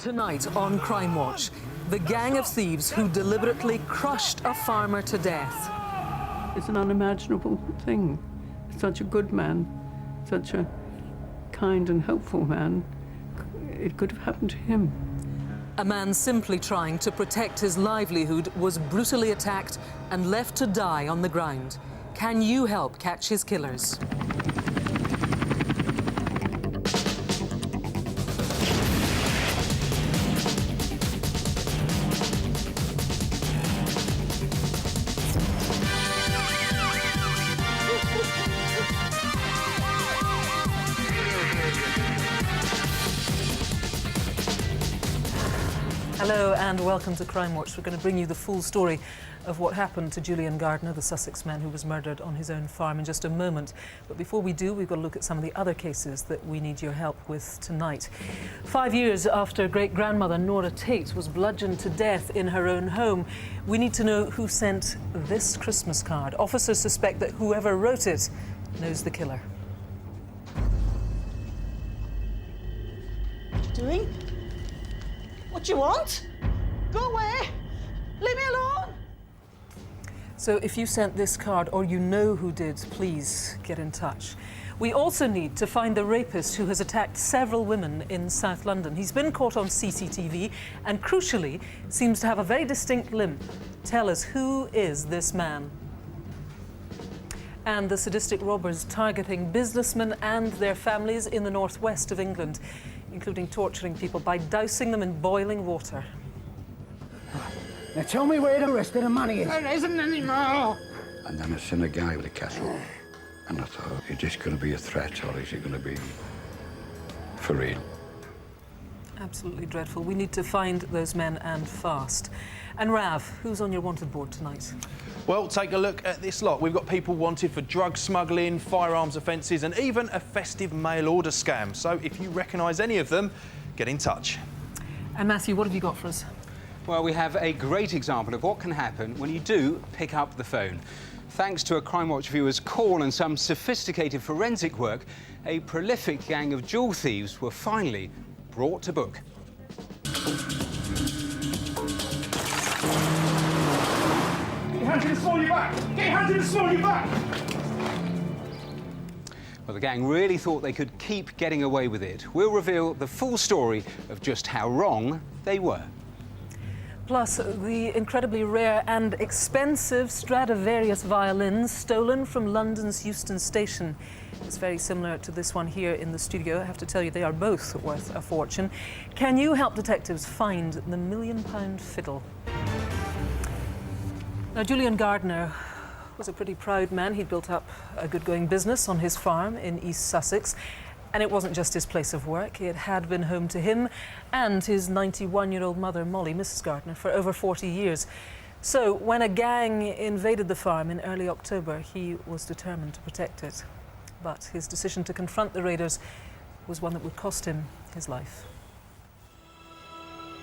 Tonight on Crimewatch, the gang of thieves who deliberately crushed a farmer to death. It's an unimaginable thing. Such a good man, such a kind and helpful man. It could have happened to him. A man simply trying to protect his livelihood was brutally attacked and left to die on the ground. Can you help catch his killers? Hello and welcome to Crimewatch. We're going to bring you the full story of what happened to Julian Gardner, the Sussex man who was murdered on his own farm, in just a moment. But before we do, we've got to look at some of the other cases that we need your help with tonight. 5 years after great-grandmother Nora Tate was bludgeoned to death in her own home, we need to know who sent this Christmas card. Officers suspect that whoever wrote it knows the killer. What are you doing? What do you want? Go away! Leave me alone! So if you sent this card or you know who did, please get in touch. We also need to find the rapist who has attacked several women in South London. He's been caught on CCTV and, crucially, seems to have a very distinct limp. Tell us, who is this man? And the sadistic robbers targeting businessmen and their families in the northwest of England, including torturing people by dousing them in boiling water. Now tell me where the rest of the money is. There isn't any more! And then I seen a guy with a castle, and I thought, is this going to be a threat or is it going to be for real? Absolutely dreadful. We need to find those men and fast. And Rav, who's on your wanted board tonight? Well, take a look at this lot. We've got people wanted for drug smuggling, firearms offences and even a festive mail order scam. So if you recognise any of them, get in touch. And Matthew, what have you got for us? Well, we have a great example of what can happen when you do pick up the phone. Thanks to a Crimewatch viewer's call and some sophisticated forensic work, a prolific gang of jewel thieves were finally brought to book. Get your hands in the small of your back! Get your hands in the small of your back! Well, the gang really thought they could keep getting away with it. We'll reveal the full story of just how wrong they were. Plus, the incredibly rare and expensive Stradivarius violins stolen from London's Euston Station. It's very similar to this one here in the studio. I have to tell you, they are both worth a fortune. Can you help detectives find the £1 million fiddle? Now, Julian Gardner was a pretty proud man. He'd built up a good-going business on his farm in East Sussex. And it wasn't just his place of work. It had been home to him and his 91-year-old mother, Molly, Mrs. Gardner, for over 40 years. So when a gang invaded the farm in early October, he was determined to protect it. But his decision to confront the raiders was one that would cost him his life.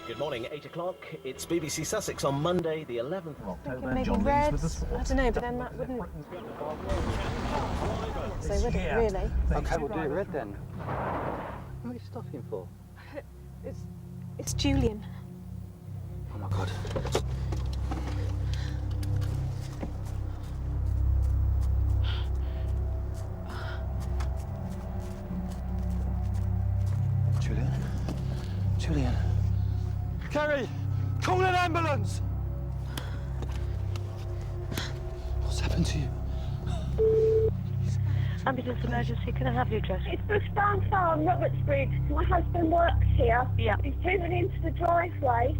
Good morning, 8 o'clock. It's BBC Sussex on Monday, the 11th of October. Maybe red, I don't know, but then that wouldn't... So would it, really? OK, we'll do it red then. What are you stopping for? It's Julian. Oh, my God. Julian? Julian? Kerry! Call an ambulance! What's happened to you? Ambulance emergency, can I have your address? It's Bushbound Farm, Robertsbridge. My husband works here. Yeah. He's driven into the driveway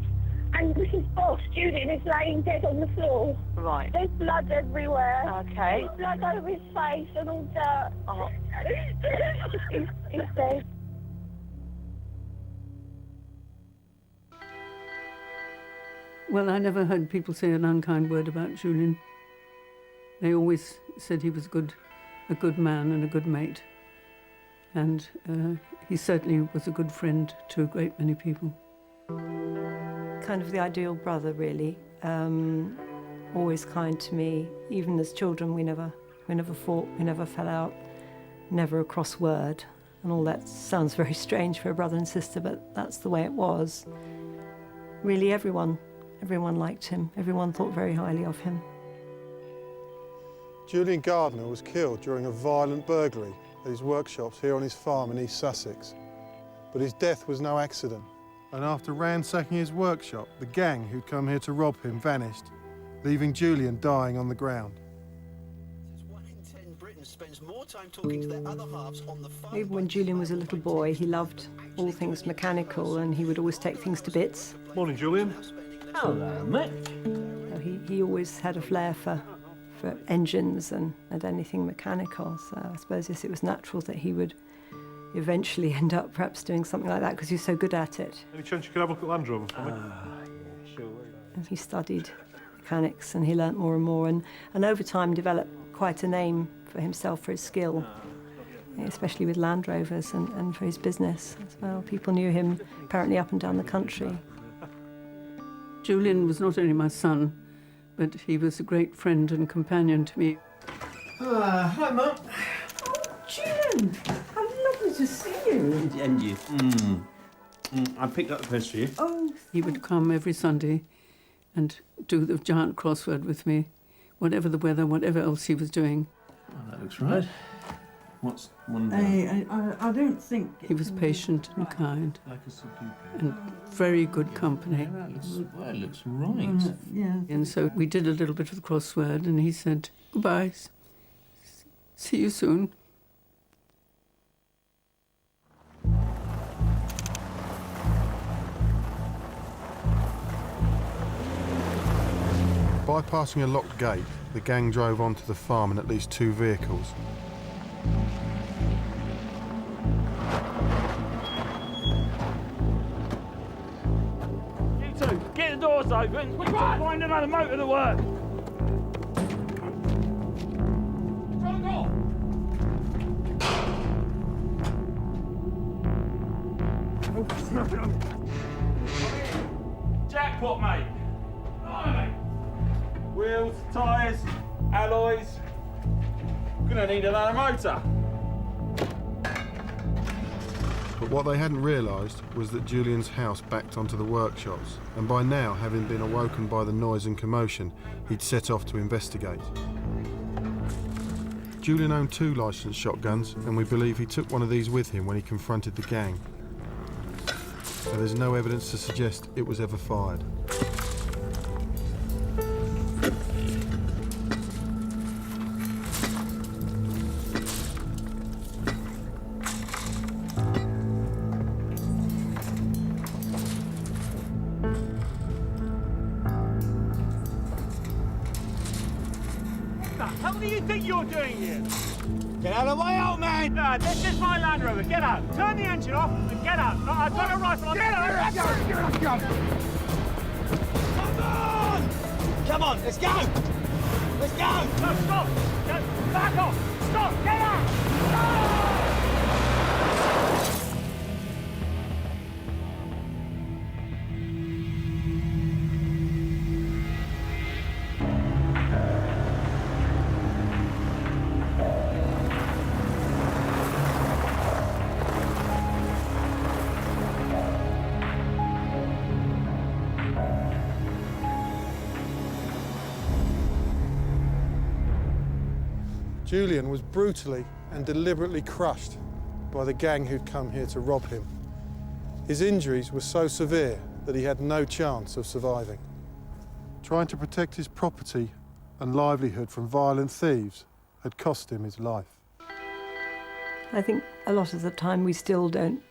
and Mrs. Boss, Julian, is laying dead on the floor. Right. There's blood everywhere. Okay. There's blood over his face and all dirt. Oh. He's dead. Well, I never heard people say an unkind word about Julian. They always said he was a good man and a good mate. And he certainly was a good friend to a great many people. Kind of the ideal brother, really. Always kind to me. Even as children, we never fought, we never fell out, never a cross word. And all that sounds very strange for a brother and sister, but that's the way it was. Really, everyone liked him. Everyone thought very highly of him. Julian Gardner was killed during a violent burglary at his workshops here on his farm in East Sussex. But his death was no accident. And after ransacking his workshop, the gang who'd come here to rob him vanished, leaving Julian dying on the ground. 1 in 10 Britons spends more time talking to their other halves on the phone. Even when Julian was a little boy, he loved all things mechanical, and he would always take things to bits. Morning, Julian. Hello, mate. He always had a flair for engines and anything mechanical, so I suppose yes, it was natural that he would eventually end up perhaps doing something like that because he was so good at it. Any chance you could have a look at Land Rover for me? Yeah, sure. And he studied mechanics and he learnt more and more, and over time developed quite a name for himself for his skill, especially with Land Rovers and for his business as well. People knew him apparently up and down the country. Julian was not only my son, but he was a great friend and companion to me. Hi, Mum. Oh, Julian, how lovely to see you. And you. I picked up the post for you. Oh. He would come every Sunday and do the giant crossword with me, whatever the weather, whatever else he was doing. Oh, that looks right. What's one? I don't think... He was patient and kind and very good company. That looks right. Yeah. And so we did a little bit of the crossword and he said, goodbye, see you soon. Bypassing a locked gate, the gang drove onto the farm in at least 2 vehicles. You two, get the doors open. We've got to find another motor to work. Jackpot, mate. Blimey. Wheels, tyres, alloys. Gonna need another motor. But what they hadn't realised was that Julian's house backed onto the workshops, and by now, having been awoken by the noise and commotion, he'd set off to investigate. Julian owned 2 licensed shotguns, and we believe he took one of these with him when he confronted the gang. But there's no evidence to suggest it was ever fired. What do you think you're doing here? Get out of the way, old man! No, this is my Land Rover. Get out. Turn the engine off and get out. No, I've got a rifle on. Get out! Come on! Come on, let's go! Let's go! No, stop! No, back off! Stop! Get out! No! Julian was brutally and deliberately crushed by the gang who'd come here to rob him. His injuries were so severe that he had no chance of surviving. Trying to protect his property and livelihood from violent thieves had cost him his life. I think a lot of the time we still don't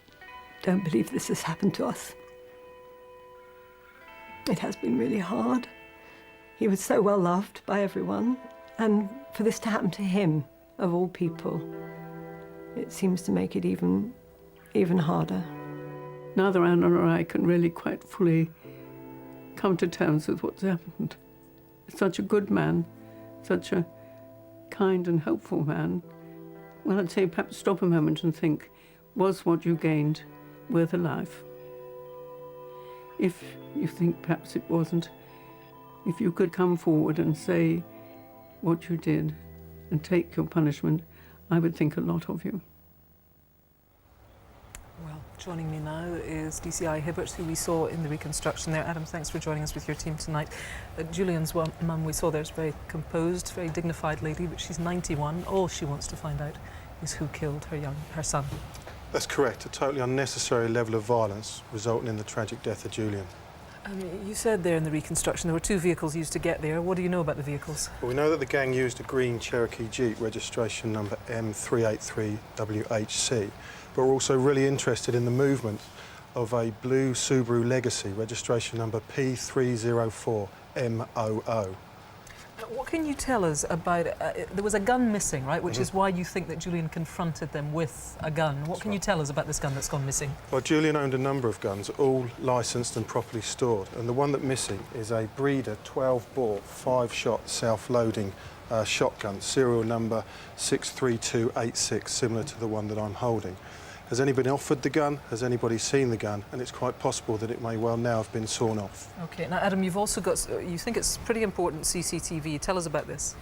believe this has happened to us. It has been really hard. He was so well loved by everyone, and for this to happen to him, of all people, it seems to make it even harder. Neither Anna or I can really quite fully come to terms with what's happened. Such a good man, such a kind and helpful man. Well, I'd say perhaps stop a moment and think, was what you gained worth a life? If you think perhaps it wasn't, if you could come forward and say what you did and take your punishment, I would think a lot of you. Joining me now is DCI Hibbert, who we saw in the reconstruction there. Adam, thanks for joining us with your team tonight. Julian's mum we saw there is a very composed, very dignified lady, but she's 91. All she wants to find out is who killed her son. That's correct. A totally unnecessary level of violence resulting in the tragic death of Julian. You said there in the reconstruction there were 2 vehicles used to get there. What do you know about the vehicles? Well, we know that the gang used a green Cherokee Jeep, registration number M383WHC, but we're also really interested in the movement of a blue Subaru Legacy, registration number P304MOO. What can you tell us about... there was a gun missing, right, which is why you think that Julian confronted them with a gun. What can you tell us about this gun that's gone missing? Well, Julian owned a number of guns, all licensed and properly stored, and the one that's missing is a Breeder 12-bore, 5-shot self-loading shotgun, serial number 63286, similar to the one that I'm holding. Has anybody offered the gun? Has anybody seen the gun? And it's quite possible that it may well now have been sawn off. OK, now Adam, you've also got, you think it's pretty important CCTV. Tell us about this.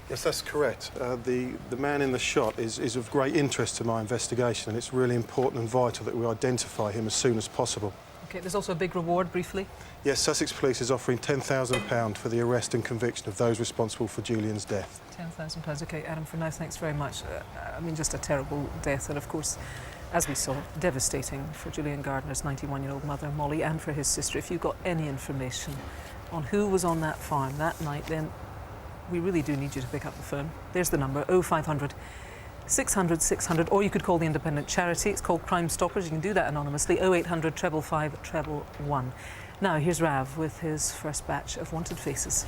Yes, that's correct. The man in the shot is of great interest to my investigation, and it's really important and vital that we identify him as soon as possible. OK, there's also a big reward, briefly. Yes, Sussex Police is offering £10,000 for the arrest and conviction of those responsible for Julian's death. £10,000. OK, Adam, for now, thanks very much. I mean, just a terrible death, and of course, as we saw, devastating for Julian Gardner's 91-year-old mother, Molly, and for his sister. If you've got any information on who was on that farm that night, then we really do need you to pick up the phone. There's the number, 0500 600 600, or you could call the independent charity. It's called Crime Stoppers. You can do that anonymously, 0800 555 111. Now, here's Rav with his first batch of wanted faces.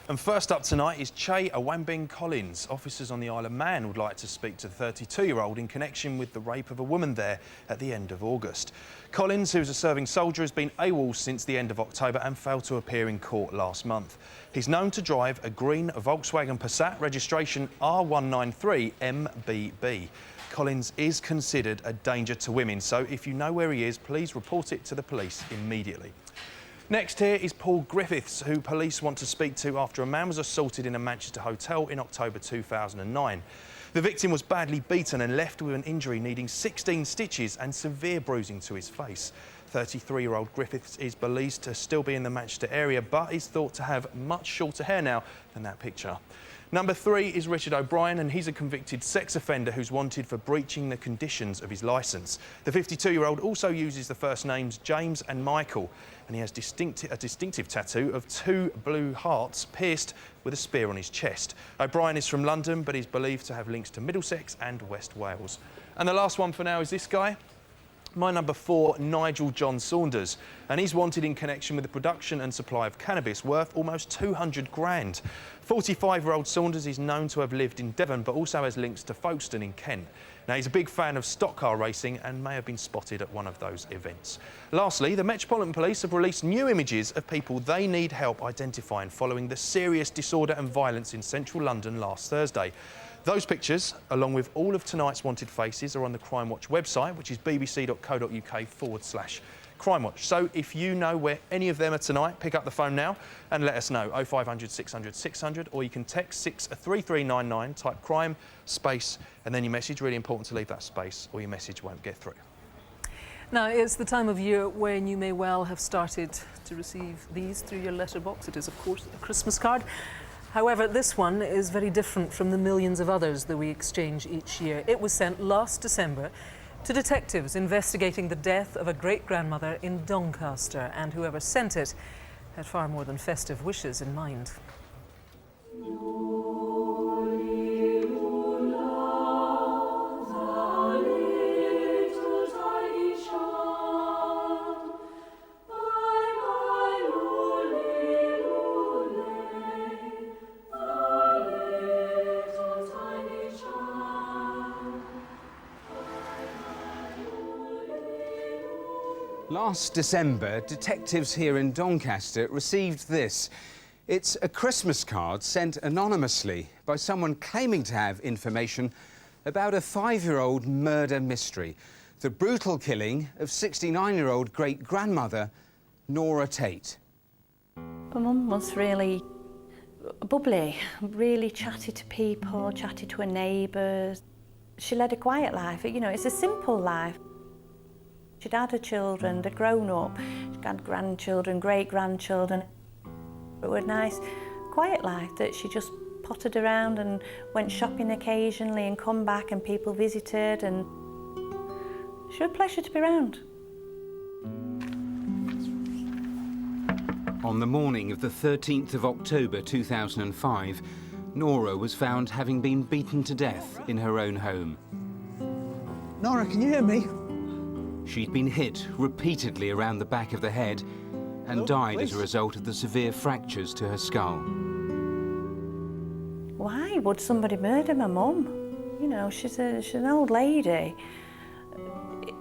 And first up tonight is Che Awambeng Collins. Officers on the Isle of Man would like to speak to the 32-year-old in connection with the rape of a woman there at the end of August. Collins, who's a serving soldier, has been AWOL since the end of October and failed to appear in court last month. He's known to drive a green Volkswagen Passat, registration R193MBB. Collins is considered a danger to women, so if you know where he is, please report it to the police immediately. Next here is Paul Griffiths, who police want to speak to after a man was assaulted in a Manchester hotel in October 2009. The victim was badly beaten and left with an injury needing 16 stitches and severe bruising to his face. 33-year-old Griffiths is believed to still be in the Manchester area, but is thought to have much shorter hair now than that picture. Number 3 is Richard O'Brien, and he's a convicted sex offender who's wanted for breaching the conditions of his licence. The 52-year-old also uses the first names James and Michael, and he has a distinctive tattoo of 2 blue hearts pierced with a spear on his chest. O'Brien is from London, but is believed to have links to Middlesex and West Wales. And the last one for now is this guy. My number 4, Nigel John Saunders, and he's wanted in connection with the production and supply of cannabis worth almost 200 grand. 45-year-old Saunders is known to have lived in Devon, but also has links to Folkestone in Kent. Now, he's a big fan of stock car racing and may have been spotted at one of those events. Lastly, the Metropolitan Police have released new images of people they need help identifying following the serious disorder and violence in central London last Thursday. Those pictures, along with all of tonight's wanted faces, are on the Crimewatch website, which is bbc.co.uk/Crimewatch. So if you know where any of them are tonight, pick up the phone now and let us know. 0500 600 600, or you can text 63399, type crime, space, and then your message. Really important to leave that space, or your message won't get through. Now, it's the time of year when you may well have started to receive these through your letterbox. It is, of course, a Christmas card. However, this one is very different from the millions of others that we exchange each year. It was sent last December to detectives investigating the death of a great-grandmother in Doncaster, and whoever sent it had far more than festive wishes in mind. Last December, detectives here in Doncaster received this. It's a Christmas card sent anonymously by someone claiming to have information about a 5-year-old murder mystery. The brutal killing of 69-year-old great-grandmother Nora Tate. My mum was really bubbly, really chatty to people, chatty to her neighbours. She led a quiet life, you know, it's a simple life. She'd had her children, they'd grown up, she'd had grandchildren, great-grandchildren. It was nice, quiet life that she just pottered around and went shopping occasionally and come back and people visited, and she was a pleasure to be around. On the morning of the 13th of October 2005, Nora was found having been beaten to death in her own home. Nora, can you hear me? She'd been hit repeatedly around the back of the head and died as a result of the severe fractures to her skull. Why would somebody murder my mum? You know, she's an old lady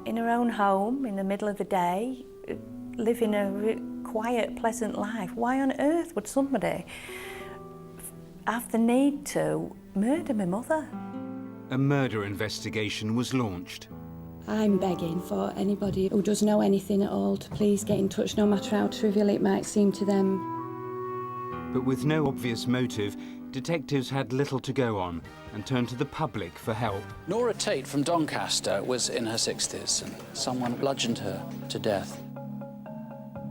in her own home in the middle of the day, living a quiet, pleasant life. Why on earth would somebody have the need to murder my mother? A murder investigation was launched. I'm begging for anybody who does know anything at all to please get in touch, no matter how trivial it might seem to them. But with no obvious motive, detectives had little to go on and turned to the public for help. Nora Tate from Doncaster was in her 60s and someone bludgeoned her to death.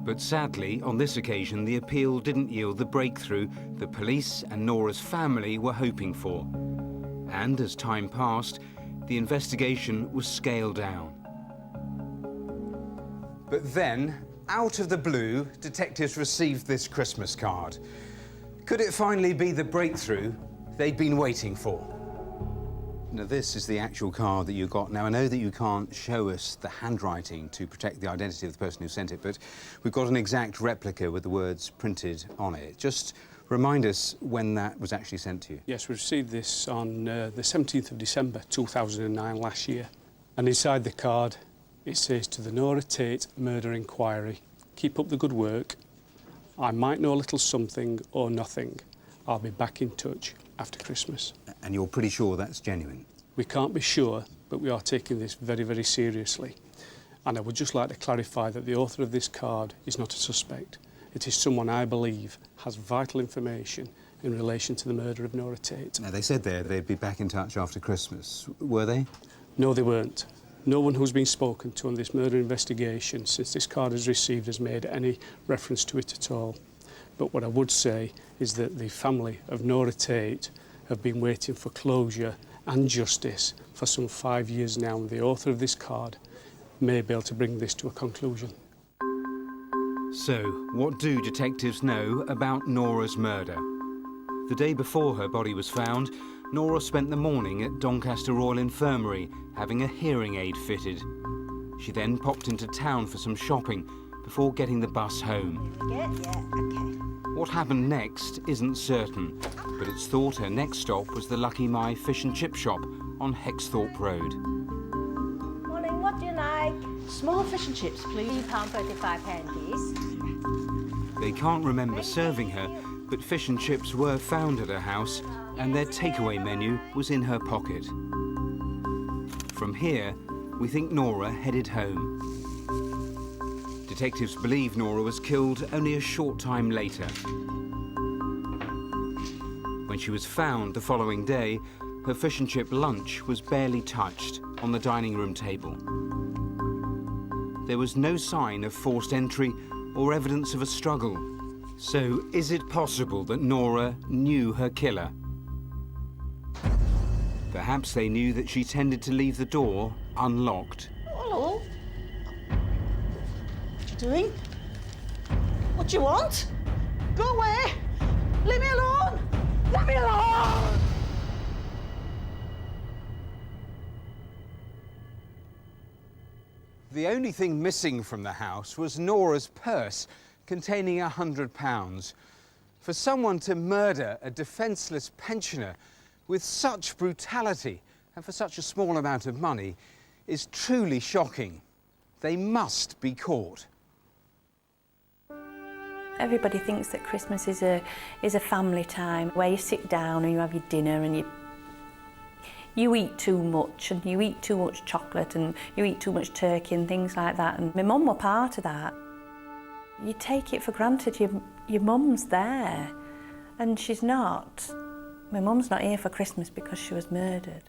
But sadly, on this occasion, the appeal didn't yield the breakthrough the police and Nora's family were hoping for. And as time passed, the investigation was scaled down. But then, out of the blue, detectives received this Christmas card. Could it finally be the breakthrough they'd been waiting for? Now, this is the actual card that you got. Now, I know that you can't show us the handwriting to protect the identity of the person who sent it, but we've got an exact replica with the words printed on it. Just remind us when that was actually sent to you. Yes, we received this on the 17th of December 2009 last year. And inside the card, it says, "To the Nora Tate Murder Inquiry, keep up the good work. I might know a little something or nothing. I'll be back in touch after Christmas." And you're pretty sure that's genuine? We can't be sure, but we are taking this very, very seriously. And I would just like to clarify that the author of this card is not a suspect. It is someone I believe has vital information in relation to the murder of Nora Tate. Now, they said there they'd be back in touch after Christmas. Were they? No, they weren't. No one who's been spoken to on this murder investigation since this card is received has made any reference to it at all. But what I would say is that the family of Nora Tate have been waiting for closure and justice for some 5 years now, and the author of this card may be able to bring this to a conclusion. So, what do detectives know about Nora's murder? The day before her body was found, Nora spent the morning at Doncaster Royal Infirmary having a hearing aid fitted. She then popped into town for some shopping before getting the bus home. What happened next isn't certain, but it's thought her next stop was the Lucky My fish and chip shop on Hexthorpe Road. Morning, what do you like? Small fish and chips, please. £3.35, please. They can't remember serving her, but fish and chips were found at her house and their takeaway menu was in her pocket. From here, we think Nora headed home. Detectives believe Nora was killed only a short time later. When she was found the following day, her fish and chip lunch was barely touched on the dining room table. There was no sign of forced entry or evidence of a struggle. So, is it possible that Nora knew her killer? Perhaps they knew that she tended to leave the door unlocked. Hello. What you doing? What do you want? Go away! Leave me alone! Leave me alone! The only thing missing from the house was Nora's purse containing £100. For someone to murder a defenceless pensioner with such brutality and for such a small amount of money is truly shocking. They must be caught. Everybody thinks that Christmas is a family time where you sit down and you have your dinner and you eat too much and you eat too much chocolate and you eat too much turkey and things like that. And my mum were part of that. You take it for granted your mum's there and she's not. My mum's not here for Christmas because she was murdered.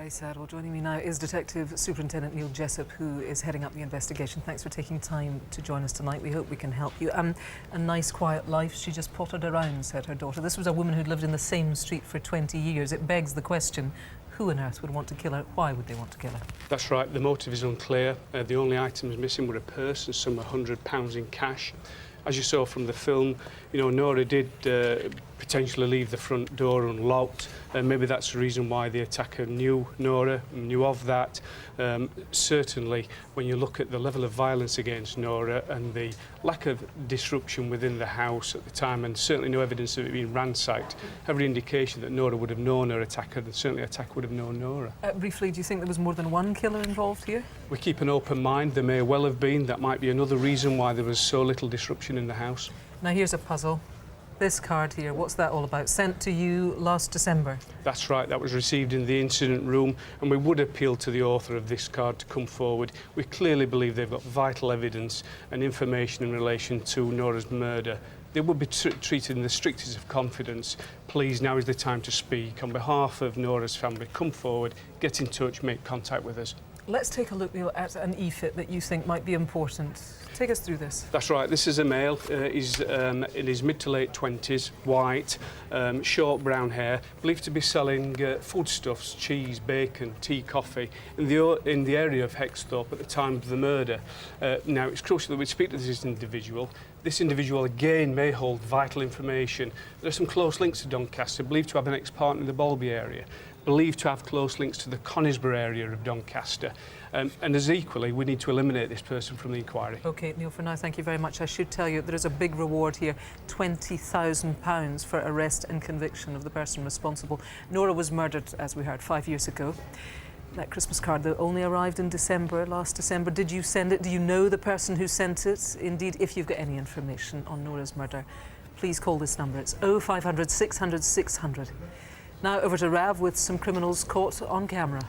Very sad. Well, joining me now is Detective Superintendent Neil Jessup, who is heading up the investigation. Thanks for taking time to join us tonight. We hope we can help you. A nice, quiet life. She just pottered around, said her daughter. This was a woman who'd lived in the same street for 20 years. It begs the question, who on earth would want to kill her? Why would they want to kill her? That's right. The motive is unclear. The only items missing were a purse and some £100 in cash. As you saw from the film, you know, Nora did potentially leave the front door unlocked. Maybe that's the reason why the attacker knew Nora, knew of that. Certainly, when you look at the level of violence against Nora and the lack of disruption within the house at the time, and certainly no evidence of it being ransacked, every indication that Nora would have known her attacker, and certainly the attacker would have known Nora. Briefly, do you think there was more than one killer involved here? We keep an open mind. There may well have been. That might be another reason why there was so little disruption in the house. Now, here's a puzzle. This card here, what's that all about? Sent to you last December? That's right, that was received in the incident room, and we would appeal to the author of this card to come forward. We clearly believe they've got vital evidence and information in relation to Nora's murder. They would be treated in the strictest of confidence. Please, now is the time to speak. On behalf of Nora's family, come forward, get in touch, make contact with us. Let's take a look, Neil, at an e-fit that you think might be important. Take us through this. That's right. This is a male. He's in his mid to late 20s, white, short brown hair, believed to be selling foodstuffs, cheese, bacon, tea, coffee in the area of Hexthorpe at the time of the murder. Now, it's crucial that we speak to this individual. This individual, again, may hold vital information. There are some close links to Doncaster, believed to have an ex-partner in the Bolby area, believed to have close links to the Conisborough area of Doncaster. And as equally, we need to eliminate this person from the inquiry. OK, Neil, for now, thank you very much. I should tell you there is a big reward here, £20,000 for arrest and conviction of the person responsible. Nora was murdered, as we heard, 5 years ago. That Christmas card, though, only arrived in December, last December. Did you send it? Do you know the person who sent it? Indeed, if you've got any information on Nora's murder, please call this number. It's 0500 600 600. Now over to Rav with some criminals caught on camera.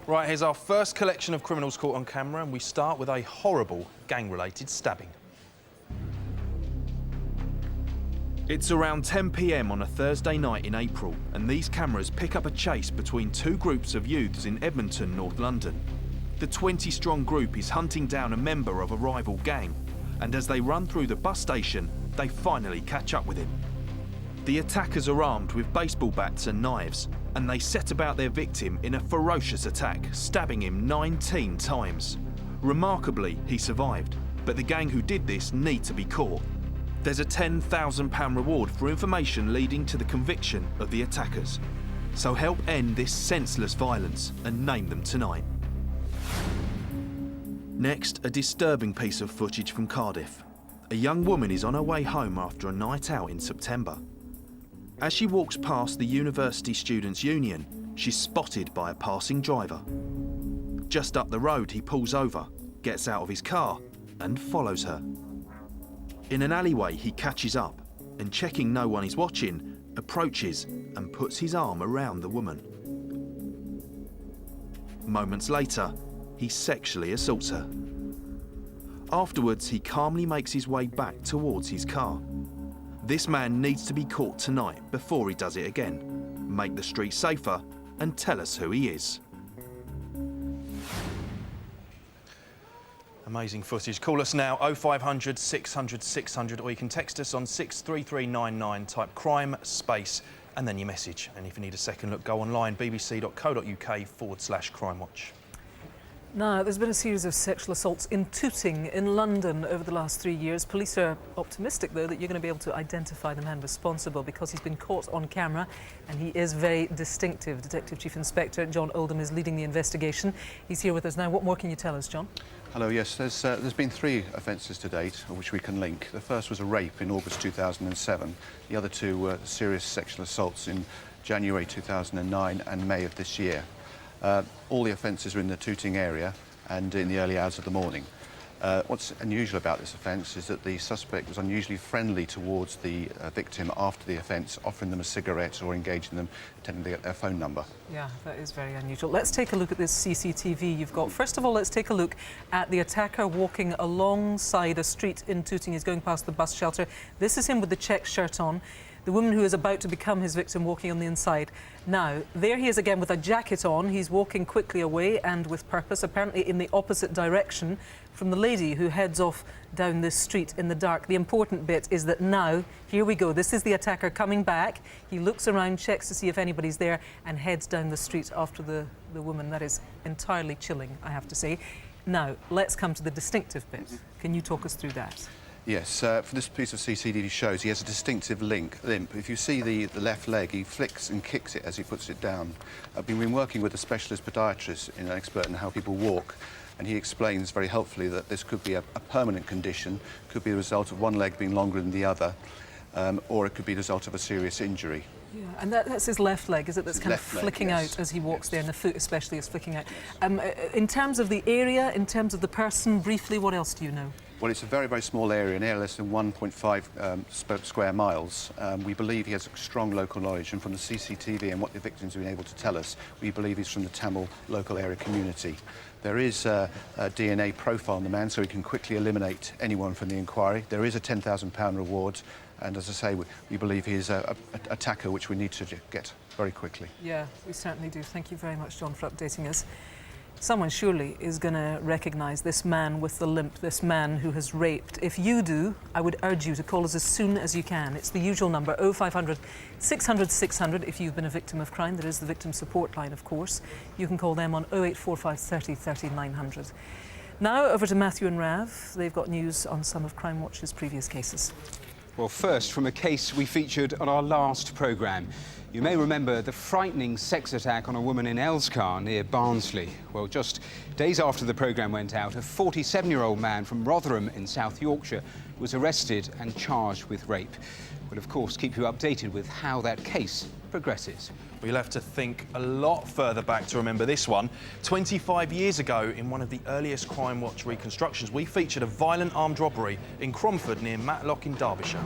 Right, here's our first collection of criminals caught on camera, and we start with a horrible gang-related stabbing. It's around 10 p.m. on a Thursday night in April, and these cameras pick up a chase between two groups of youths in Edmonton, North London. The 20-strong group is hunting down a member of a rival gang, and as they run through the bus station, they finally catch up with him. The attackers are armed with baseball bats and knives, and they set about their victim in a ferocious attack, stabbing him 19 times. Remarkably, he survived, but the gang who did this need to be caught. There's a £10,000 reward for information leading to the conviction of the attackers. So help end this senseless violence and name them tonight. Next, a disturbing piece of footage from Cardiff. A young woman is on her way home after a night out in September. As she walks past the University Students' Union, she's spotted by a passing driver. Just up the road, he pulls over, gets out of his car, and follows her. In an alleyway, he catches up, and checking no one is watching, approaches and puts his arm around the woman. Moments later, he sexually assaults her. Afterwards, he calmly makes his way back towards his car. This man needs to be caught tonight before he does it again. Make the street safer and tell us who he is. Amazing footage. Call us now, 0500 600 600, or you can text us on 63399, type crime space and then your message. And if you need a second look, go online, bbc.co.uk/crimewatch. Now, there's been a series of sexual assaults in Tooting in London over the last 3 years. Police are optimistic, though, that you're going to be able to identify the man responsible because he's been caught on camera and he is very distinctive. Detective Chief Inspector John Oldham is leading the investigation. He's here with us now. What more can you tell us, John? Hello, yes, there's been 3 offences to date which we can link. The first was a rape in August 2007. The other 2 were serious sexual assaults in January 2009 and May of this year. All the offences are in the Tooting area and in the early hours of the morning. What's unusual about this offence is that the suspect was unusually friendly towards the victim after the offence, offering them a cigarette or engaging them, attempting to get their phone number. Yeah, that is very unusual. Let's take a look at this CCTV you've got. First of all, let's take a look at the attacker walking alongside a street in Tooting. He's going past the bus shelter. This is him with the check shirt on. The woman who is about to become his victim walking on the inside. Now, there he is again with a jacket on. He's walking quickly away and with purpose, apparently in the opposite direction from the lady who heads off down this street in the dark. The important bit is that now, here we go. This is the attacker coming back. He looks around, checks to see if anybody's there and heads down the street after the woman. That is entirely chilling, I have to say. Now, let's come to the distinctive bit. Can you talk us through that? Yes, for this piece of CCTV shows he has a distinctive limp. If you see the left leg, he flicks and kicks it as he puts it down. I've been working with a specialist podiatrist, an expert in how people walk, and he explains very helpfully that this could be a permanent condition, could be the result of one leg being longer than the other, or it could be the result of a serious injury. Yeah, and that's his left leg, is it? That's kind of flicking yes. out as he walks there, and the foot especially is flicking out. In terms of the area, in terms of the person, briefly, what else do you know? Well, it's a very, very small area, an area less than 1.5 square miles. We believe he has a strong local knowledge, and from the CCTV and what the victims have been able to tell us, we believe he's from the Tamil local area community. There is a DNA profile on the man, so we can quickly eliminate anyone from the inquiry. There is a £10,000 reward, and as I say, we believe he is an attacker which we need to get very quickly. Yeah, we certainly do. Thank you very much, John, for updating us. Someone surely is going to recognise this man with the limp, this man who has raped. If you do, I would urge you to call us as soon as you can. It's the usual number, 0500 600 600, if you've been a victim of crime. There is the victim support line, of course. You can call them on 0845 30 30 900. Now, over to Matthew and Rav. They've got news on some of Crimewatch's previous cases. Well, first, from a case we featured on our last programme. You may remember the frightening sex attack on a woman in Elscar near Barnsley. Well, just days after the programme went out, a 47-year-old man from Rotherham in South Yorkshire was arrested and charged with rape. We'll, of course, keep you updated with how that case progresses. We'll have to think a lot further back to remember this one. 25 years ago, in one of the earliest Crimewatch reconstructions, we featured a violent armed robbery in Cromford near Matlock in Derbyshire.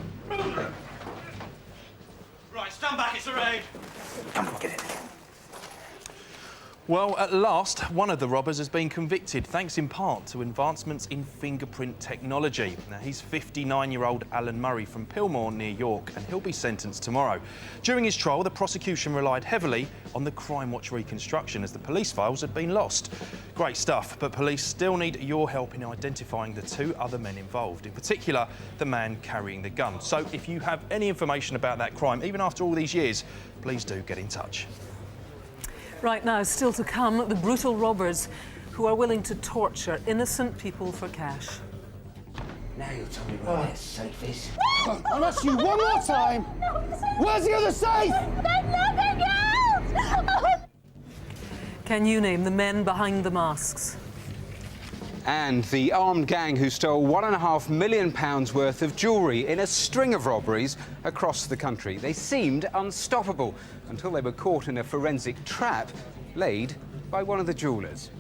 Right, stand back, it's a raid. Come on, get in. Well, at last, one of the robbers has been convicted, thanks in part to advancements in fingerprint technology. Now, he's 59-year-old Alan Murray from Pilmore near York, and he'll be sentenced tomorrow. During his trial, the prosecution relied heavily on the Crimewatch reconstruction, as the police files had been lost. Great stuff, but police still need your help in identifying the two other men involved, in particular, the man carrying the gun. So if you have any information about that crime, even after all these years, please do get in touch. Right now, still to come, the brutal robbers who are willing to torture innocent people for cash. Now you tell me where that safe is. I'll ask you one more time. Where's the other safe? There's nothing else! Can you name the men behind the masks? And the armed gang who stole £1.5 million worth of jewellery in a string of robberies across the country. They seemed unstoppable until they were caught in a forensic trap laid by one of the jewellers.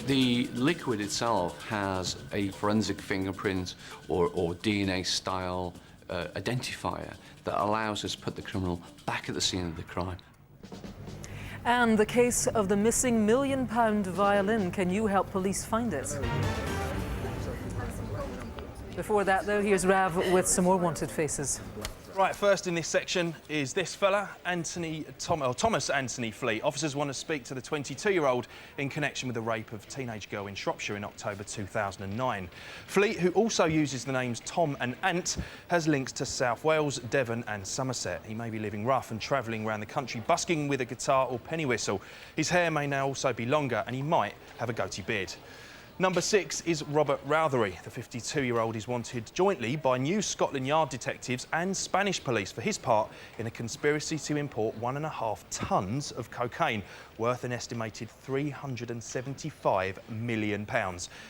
The liquid itself has a forensic fingerprint or DNA style identifier that allows us to put the criminal back at the scene of the crime. And the case of the missing £1 million violin. Can you help police find it? Before that, though, here's Rav with some more wanted faces. Right, first in this section is this fella, Thomas Anthony Fleet. Officers want to speak to the 22-year-old in connection with the rape of a teenage girl in Shropshire in October 2009. Fleet, who also uses the names Tom and Ant, has links to South Wales, Devon and Somerset. He may be living rough and travelling around the country, busking with a guitar or penny whistle. His hair may now also be longer and he might have a goatee beard. Number 6 is Robert Routhery. The 52-year-old is wanted jointly by New Scotland Yard detectives and Spanish police for his part in a conspiracy to import 1.5 tonnes of cocaine, worth an estimated £375 million.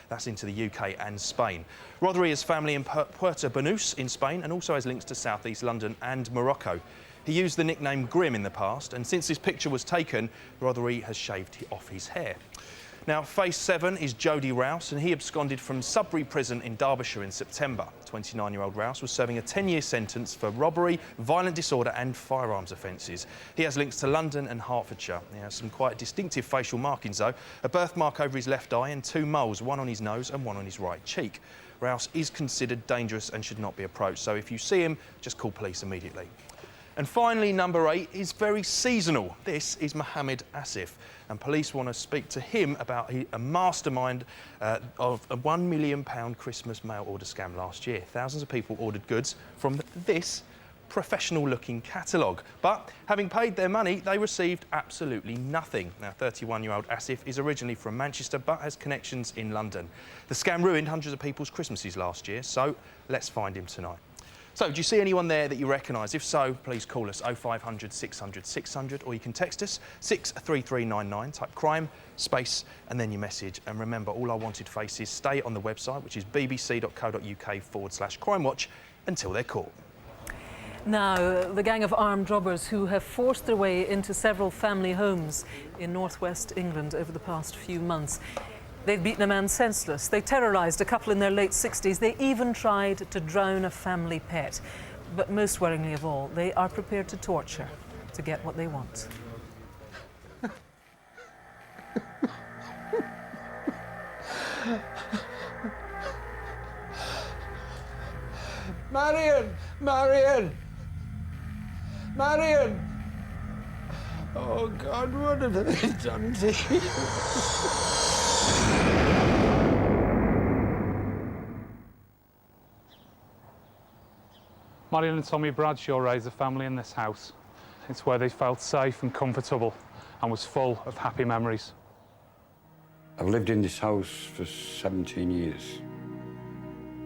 That's into the UK and Spain. Routhery has family in Puerto Banús in Spain and also has links to South East London and Morocco. He used the nickname Grim in the past, and since this picture was taken, Routhery has shaved off his hair. Now, face 7 is Jody Rouse, and he absconded from Sudbury Prison in Derbyshire in September. 29-year-old Rouse was serving a 10-year sentence for robbery, violent disorder and firearms offences. He has links to London and Hertfordshire. He has some quite distinctive facial markings, though. A birthmark over his left eye and 2 moles, one on his nose and one on his right cheek. Rouse is considered dangerous and should not be approached, so if you see him, just call police immediately. And finally, number 8 is very seasonal. This is Mohammed Asif, and police want to speak to him about a mastermind of a £1 million Christmas mail order scam last year. Thousands of people ordered goods from this professional-looking catalogue. But having paid their money, they received absolutely nothing. Now, 31-year-old Asif is originally from Manchester, but has connections in London. The scam ruined hundreds of people's Christmases last year, so let's find him tonight. So, do you see anyone there that you recognise? If so, please call us 0500 600 600, or you can text us 63399, type crime, space, and then your message. And remember, all our wanted faces stay on the website, which is bbc.co.uk/crimewatch, until they're caught. Now, the gang of armed robbers who have forced their way into several family homes in northwest England over the past few months. They've beaten a man senseless. They terrorised a couple in their late 60s. They even tried to drown a family pet. But most worryingly of all, they are prepared to torture to get what they want. Marion! Marion! Marion! Oh, God, what have they done to you? Marion and Tommy Bradshaw raised a family in this house. It's where they felt safe and comfortable and was full of happy memories. I've lived in this house for 17 years,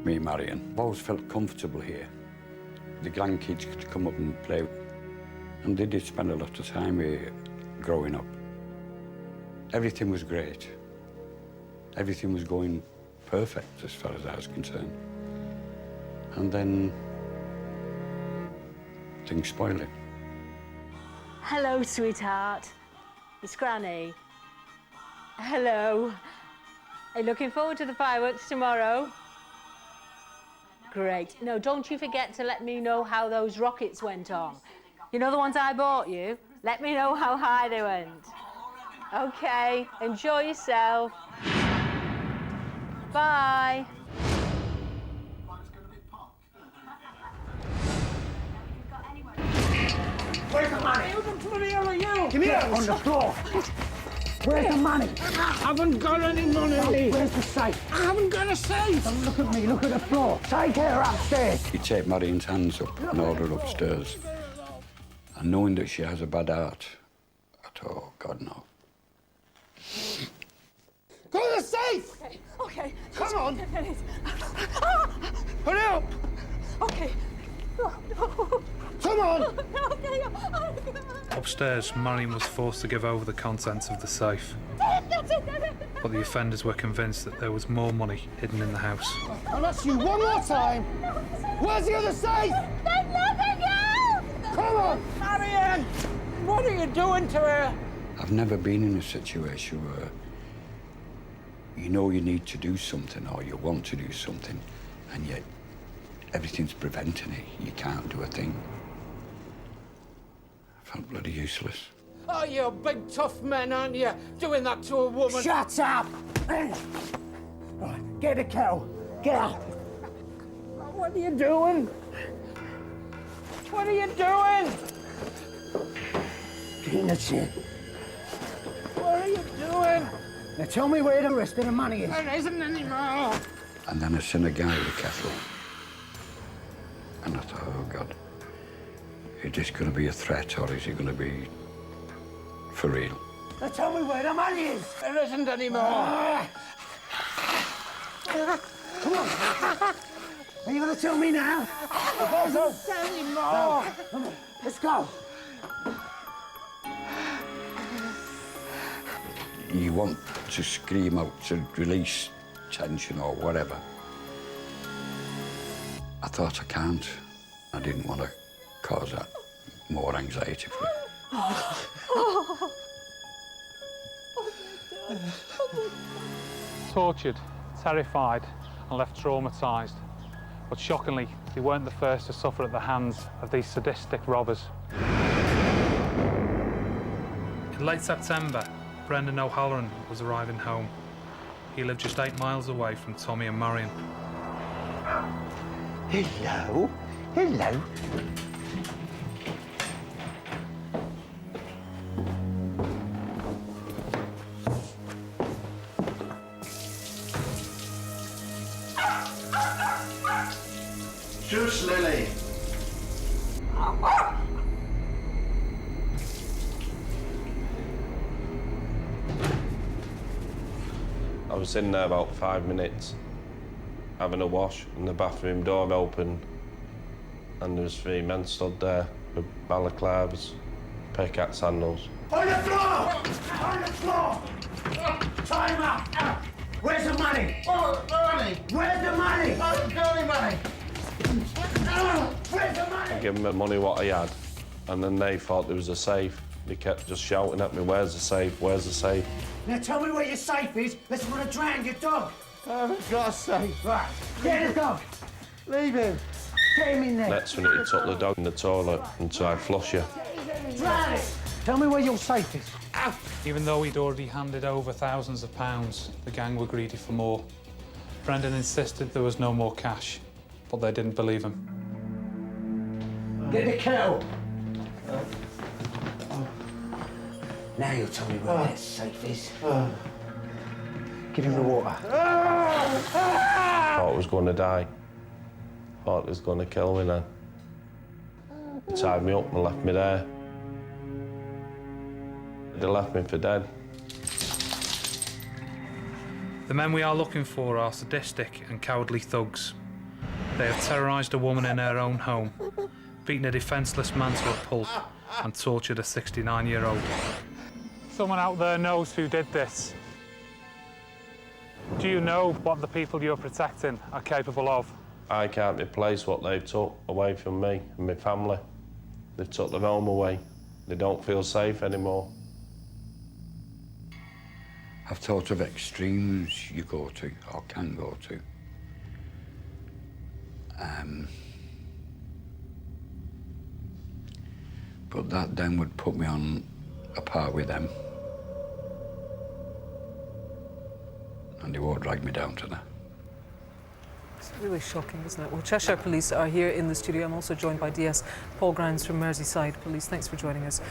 me and Marion. I've always felt comfortable here. The grandkids could come up and play, and they did spend a lot of time here growing up. Everything was great. Everything was going perfect as far as I was concerned. And then things spoiling. Hello, sweetheart. It's Granny. Hello. Are you looking forward to the fireworks tomorrow? Great. No, don't you forget to let me know how those rockets went on. You know the ones I bought you? Let me know how high they went. OK, enjoy yourself. Bye. Where's the money? Who the bloody hell are you? Give me that on the floor. Where's the money? I haven't got any money. Oh, where's the safe? I haven't got a safe. Don't look at me, look at the floor. Take her upstairs. You take Marion's hands up and order her upstairs. And knowing that she has a bad heart, I thought, oh, God, no. Go to the safe! OK. Come on. Hurry up! OK. Come on! Upstairs, Marion was forced to give over the contents of the safe. But the offenders were convinced that there was more money hidden in the house. I'll ask you one more time. Where's the other safe? There's nothing else! Come on! Marion! What are you doing to her? I've never been in a situation where you know you need to do something or you want to do something, and yet everything's preventing it. You can't do a thing. I felt bloody useless. Oh, you're a big tough man, aren't you? Doing that to a woman. Shut up! Right, get a kettle. Get out. What are you doing? What are you doing? Clean the shit. What are you doing? Now tell me where the rest of the money is. There isn't any more. And then I seen a guy with a kettle. And I thought, oh, God, is this going to be a threat or is it going to be for real? Now tell me where the money is. There isn't any more. Come on. Are you going to tell me now? There isn't any more. Come on, let's go. You want to scream out to release tension or whatever. I thought I can't. I didn't want to cause that more anxiety for it. Tortured, terrified, and left traumatised. But shockingly, they weren't the first to suffer at the hands of these sadistic robbers. In late September, Brendan O'Halloran was arriving home. He lived just 8 miles away from Tommy and Marion. Hello. Hello. Juice Lily. I was in there about 5 minutes, having a wash, and the bathroom door opened, and there was 3 men stood there with balaclavas, pickaxe handles. On the floor! On the floor! Time up! Where's the money? Oh, money! Where's the money? I don't got any money! Where's the money? I gave them the money what I had, and then they thought there was a safe. They kept just shouting at me, "Where's the safe? Where's the safe?" Now tell me where your safe is. Let's want to drown your dog. I haven't got a safe. Right, get the dog. Leave him. Get him in there. Next minute, he took the dog in the toilet and tried to flush you. Drown it. Tell me where your safe is. Even though he'd already handed over thousands of pounds, the gang were greedy for more. Brendan insisted there was no more cash, but they didn't believe him. Get the kettle. Now you'll tell me where that safe is. Give him the water. Thought I was going to die. Thought it was going to kill me then. They tied me up and left me there. They left me for dead. The men we are looking for are sadistic and cowardly thugs. They have terrorised a woman in her own home, beaten a defenceless man to a pulp, and tortured a 69-year-old. Someone out there knows who did this. Do you know what the people you're protecting are capable of? I can't replace what they've took away from me and my family. They've took their home away. They don't feel safe anymore. I've thought of extremes you go to, or can go to. But that then would put me on a par with them. And they won't drag me down to that. It's really shocking, isn't it? Well, Cheshire Police are here in the studio. I'm also joined by DS Paul Grimes from Merseyside Police. Thanks for joining us,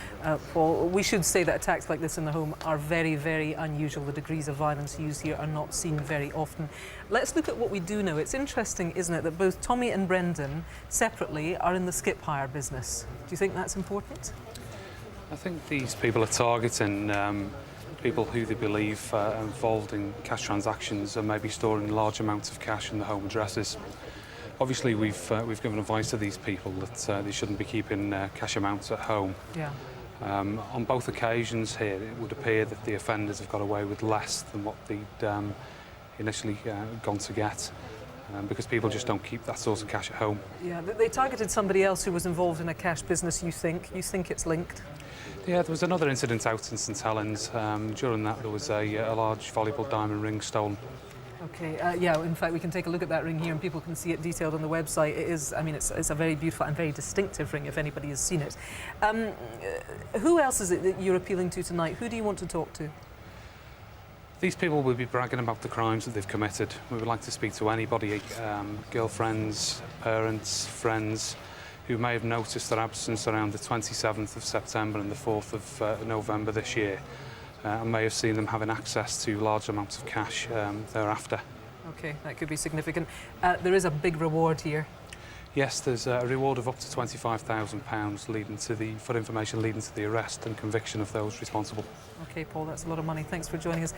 Paul. We should say that attacks like this in the home are very, very unusual. The degrees of violence used here are not seen very often. Let's look at what we do know. It's interesting, isn't it, that both Tommy and Brendan, separately, are in the skip hire business. Do you think that's important? I think these people are targeting people who they believe are involved in cash transactions and maybe storing large amounts of cash in the home addresses. Obviously, we've given advice to these people that they shouldn't be keeping cash amounts at home. Yeah. On both occasions here, it would appear that the offenders have got away with less than what they'd initially gone to get. Because people just don't keep that sort of cash at home. Yeah, they targeted somebody else who was involved in a cash business, you think? You think it's linked? Yeah, there was another incident out in St Helens. During that, there was a large valuable diamond ring stolen. Okay, yeah, in fact, we can take a look at that ring here and people can see it detailed on the website. It is, I mean, it's a very beautiful and very distinctive ring if anybody has seen it. Who else is it that you're appealing to tonight? Who do you want to talk to? These people will be bragging about the crimes that they've committed. We would like to speak to anybody, girlfriends, parents, friends, who may have noticed their absence around the 27th of September and the 4th of November this year, and may have seen them having access to large amounts of cash thereafter. Okay, that could be significant. There is a big reward here. Yes, there's a reward of up to £25,000 for information leading to the arrest and conviction of those responsible. Okay, Paul, that's a lot of money. Thanks for joining us.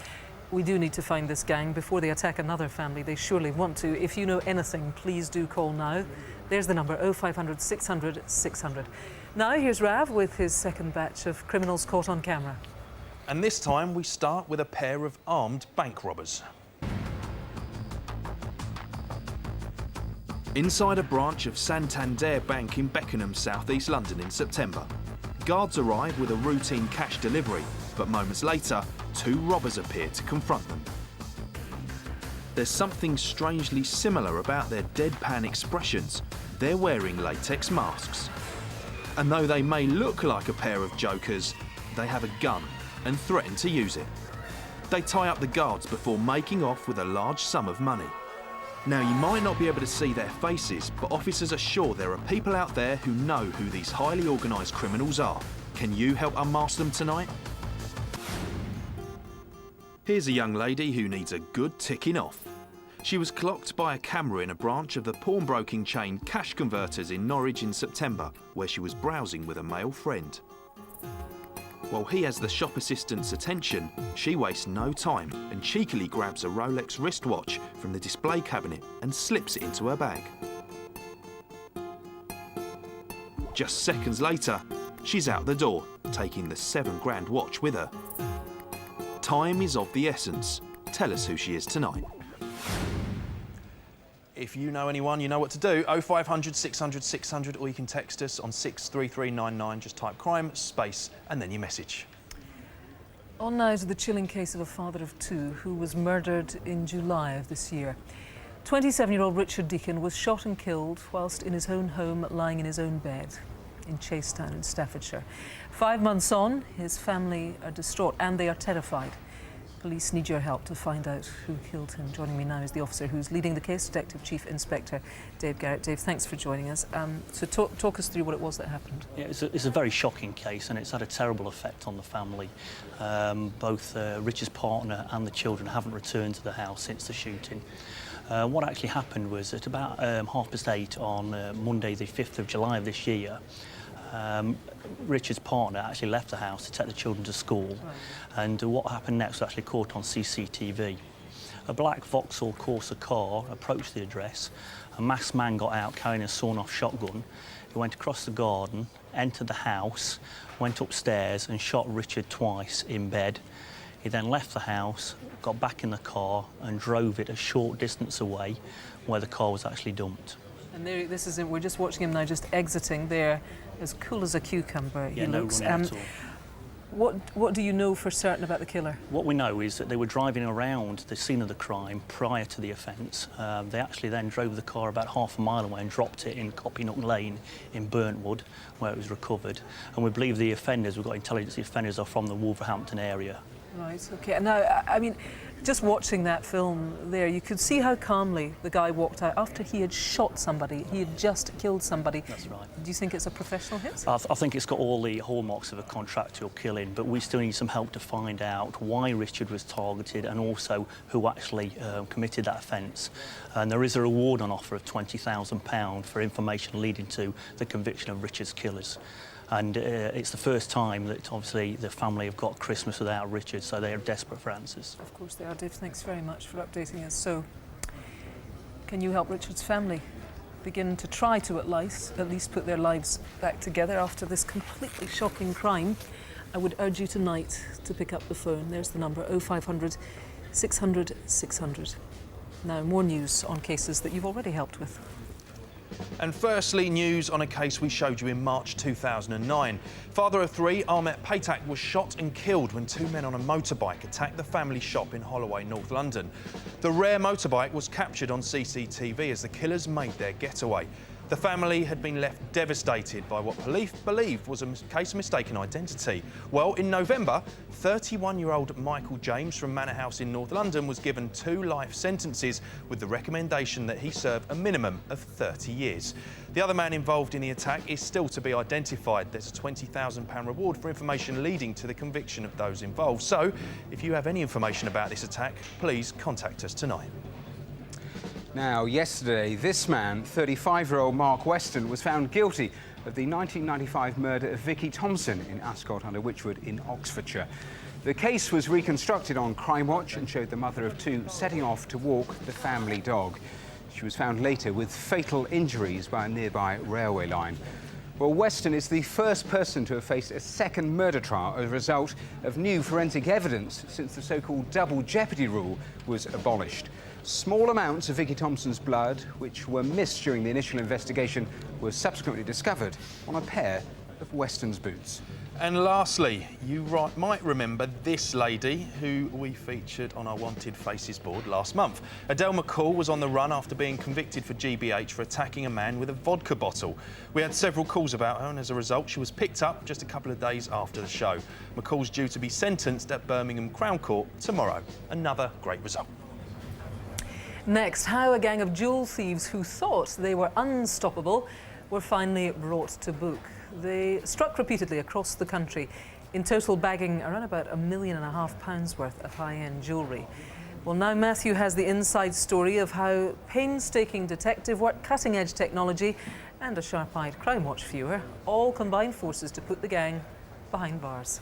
We do need to find this gang before they attack another family. They surely want to. If you know anything, please do call now. There's the number, 0500 600 600. Now here's Rav with his second batch of criminals caught on camera. And this time we start with a pair of armed bank robbers. Inside a branch of Santander Bank in Beckenham, South East London in September. Guards arrive with a routine cash delivery, but moments later, 2 robbers appear to confront them. There's something strangely similar about their deadpan expressions. They're wearing latex masks. And though they may look like a pair of jokers, they have a gun and threaten to use it. They tie up the guards before making off with a large sum of money. Now, you might not be able to see their faces, but officers are sure there are people out there who know who these highly organised criminals are. Can you help unmask them tonight? Here's a young lady who needs a good ticking off. She was clocked by a camera in a branch of the pawnbroking chain Cash Converters in Norwich in September, where she was browsing with a male friend. While he has the shop assistant's attention, she wastes no time and cheekily grabs a Rolex wristwatch from the display cabinet and slips it into her bag. Just seconds later, she's out the door, taking the £7 watch with her. Time is of the essence. Tell us who she is tonight. If you know anyone, you know what to do. 0500 600 600, or you can text us on 63399. Just type crime, space, and then your message. On now to the chilling case of a father of two who was murdered in July of this year. 27-year-old Richard Deacon was shot and killed whilst in his own home, lying in his own bed in Chasetown in Staffordshire. 5 months on, his family are distraught and they are terrified. Police need your help to find out who killed him. Joining me now is the officer who's leading the case, Detective Chief Inspector Dave Garrett. Dave, thanks for joining us. So talk us through what it was that happened. Yeah, it's a very shocking case, and it's had a terrible effect on the family. Both Richard's partner and the children haven't returned to the house since the shooting. What actually happened was at about 8:30 on Monday the 5th of July of this year, Richard's partner actually left the house to take the children to school, and what happened next was actually caught on CCTV. A black Vauxhall Corsa car approached the address. A masked man got out carrying a sawn-off shotgun. He went across the garden, entered the house, went upstairs and shot Richard twice in bed. He then left the house, got back in the car and drove it a short distance away where the car was actually dumped. And there, this is we're just watching him now, just exiting there, as cool as a cucumber. Yeah, he no looks. running at all. What do you know for certain about the killer? What we know is that they were driving around the scene of the crime prior to the offence. They actually then drove the car about half a mile away and dropped it in Copynook Lane in Burntwood, where it was recovered. And we believe the offenders, we've got intelligence, the offenders are from the Wolverhampton area. Right, OK. Now, I mean, just watching that film there, you could see how calmly the guy walked out after he had shot somebody. He had just killed somebody. That's right. Do you think it's a professional hit? I think it's got all the hallmarks of a contractual killing, but we still need some help to find out why Richard was targeted and also who actually committed that offence. And there is a reward on offer of £20,000 for information leading to the conviction of Richard's killers. And it's the first time that obviously the family have got Christmas without Richard, so they are desperate for answers. Of course they are, Dave. Thanks very much for updating us. So, can you help Richard's family begin to try to at least put their lives back together after this completely shocking crime? I would urge you tonight to pick up the phone. There's the number, 0500 600 600. Now, more news on cases that you've already helped with. And firstly, news on a case we showed you in March 2009. Father of three, Ahmet Paytak, was shot and killed when two men on a motorbike attacked the family shop in Holloway, North London. The rare motorbike was captured on CCTV as the killers made their getaway. The family had been left devastated by what police believed was a case of mistaken identity. Well, in November, 31-year-old Michael James from Manor House in North London was given 2 life sentences with the recommendation that he serve a minimum of 30 years. The other man involved in the attack is still to be identified. There's a £20,000 reward for information leading to the conviction of those involved. So, if you have any information about this attack, please contact us tonight. Now, yesterday, this man, 35-year-old Mark Weston, was found guilty of the 1995 murder of Vicky Thompson in Ascot under Wychwood in Oxfordshire. The case was reconstructed on Crimewatch and showed the mother of two setting off to walk the family dog. She was found later with fatal injuries by a nearby railway line. Well, Weston is the first person to have faced a second murder trial as a result of new forensic evidence since the so-called double jeopardy rule was abolished. Small amounts of Vicky Thompson's blood, which were missed during the initial investigation, were subsequently discovered on a pair of Weston's boots. And lastly, you might remember this lady who we featured on our Wanted Faces board last month. Adele McCall was on the run after being convicted for GBH for attacking a man with a vodka bottle. We had several calls about her, and as a result, she was picked up just a couple of days after the show. McCall's due to be sentenced at Birmingham Crown Court tomorrow. Another great result. Next, how a gang of jewel thieves who thought they were unstoppable were finally brought to book. They struck repeatedly across the country, in total bagging around about £1.5 million worth of high-end jewellery. Well, now Matthew has the inside story of how painstaking detective work, cutting-edge technology and a sharp-eyed Crimewatch viewer all combine forces to put the gang behind bars.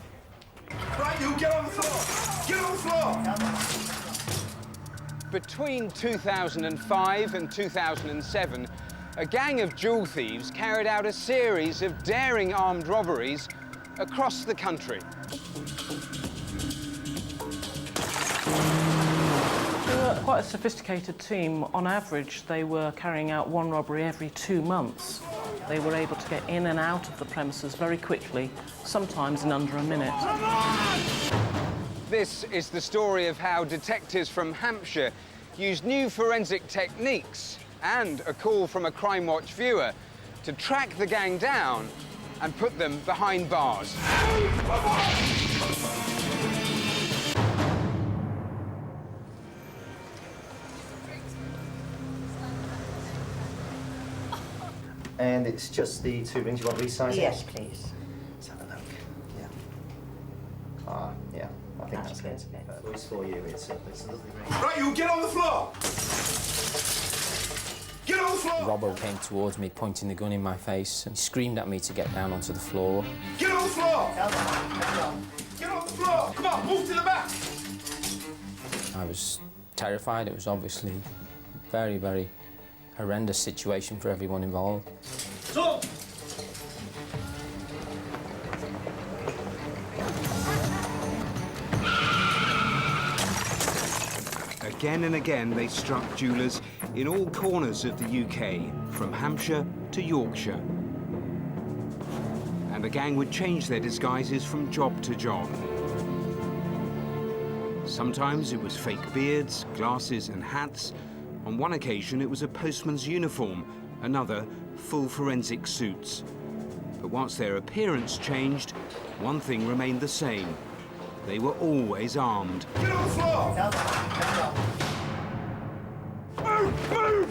Right, you get on the floor! Get on the floor! Between 2005 and 2007, a gang of jewel thieves carried out a series of daring armed robberies across the country. They were quite a sophisticated team. On average, they were carrying out one robbery every 2 months. They were able to get in and out of the premises very quickly, sometimes in under a minute. This is the story of how detectives from Hampshire used new forensic techniques and a call from a Crimewatch viewer to track the gang down and put them behind bars. And it's just the 2 rings you want resizing? Yes, please. Let's have a look. Yeah. Ah, yeah. I think that's good. It's for you. It's a lovely ring. Right, you get on the floor! Get on the floor! The robber came towards me, pointing the gun in my face, and screamed at me to get down onto the floor. Get on the floor! Get on the floor! Come on, move to the back! I was terrified. It was obviously a very, very horrendous situation for everyone involved. Stop! Again and again, they struck jewellers in all corners of the UK, from Hampshire to Yorkshire. And the gang would change their disguises from job to job. Sometimes it was fake beards, glasses and hats. On one occasion, it was a postman's uniform, another, full forensic suits. But once their appearance changed, one thing remained the same. They were always armed. Get on the floor! Move! Move!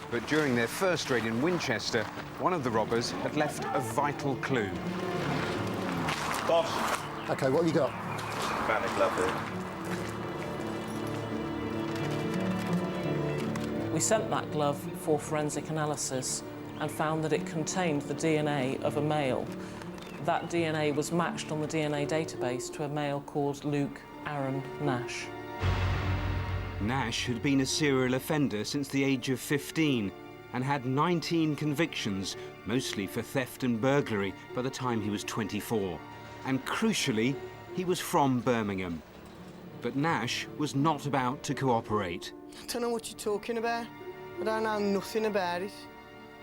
But during their first raid in Winchester, one of the robbers had left a vital clue. Boss. OK, what have you got? Found a glove here. We sent that glove for forensic analysis and found that it contained the DNA of a male. That DNA was matched on the DNA database to a male called Luke Aaron Nash. Nash had been a serial offender since the age of 15 and had 19 convictions, mostly for theft and burglary, by the time he was 24. And crucially, he was from Birmingham. But Nash was not about to cooperate. I don't know what you're talking about. I don't know nothing about it.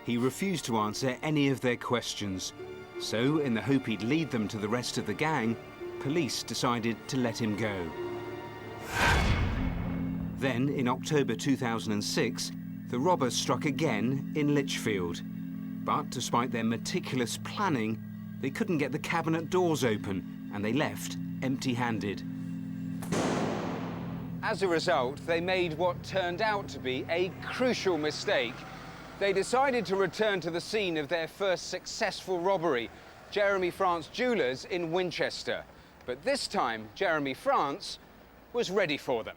He refused to answer any of their questions. So, in the hope he'd lead them to the rest of the gang, police decided to let him go. Then, in October 2006, the robbers struck again in Lichfield. But despite their meticulous planning, they couldn't get the cabinet doors open, and they left empty-handed. As a result, they made what turned out to be a crucial mistake. They decided to return to the scene of their first successful robbery, Jeremy France Jewellers in Winchester. But this time, Jeremy France was ready for them.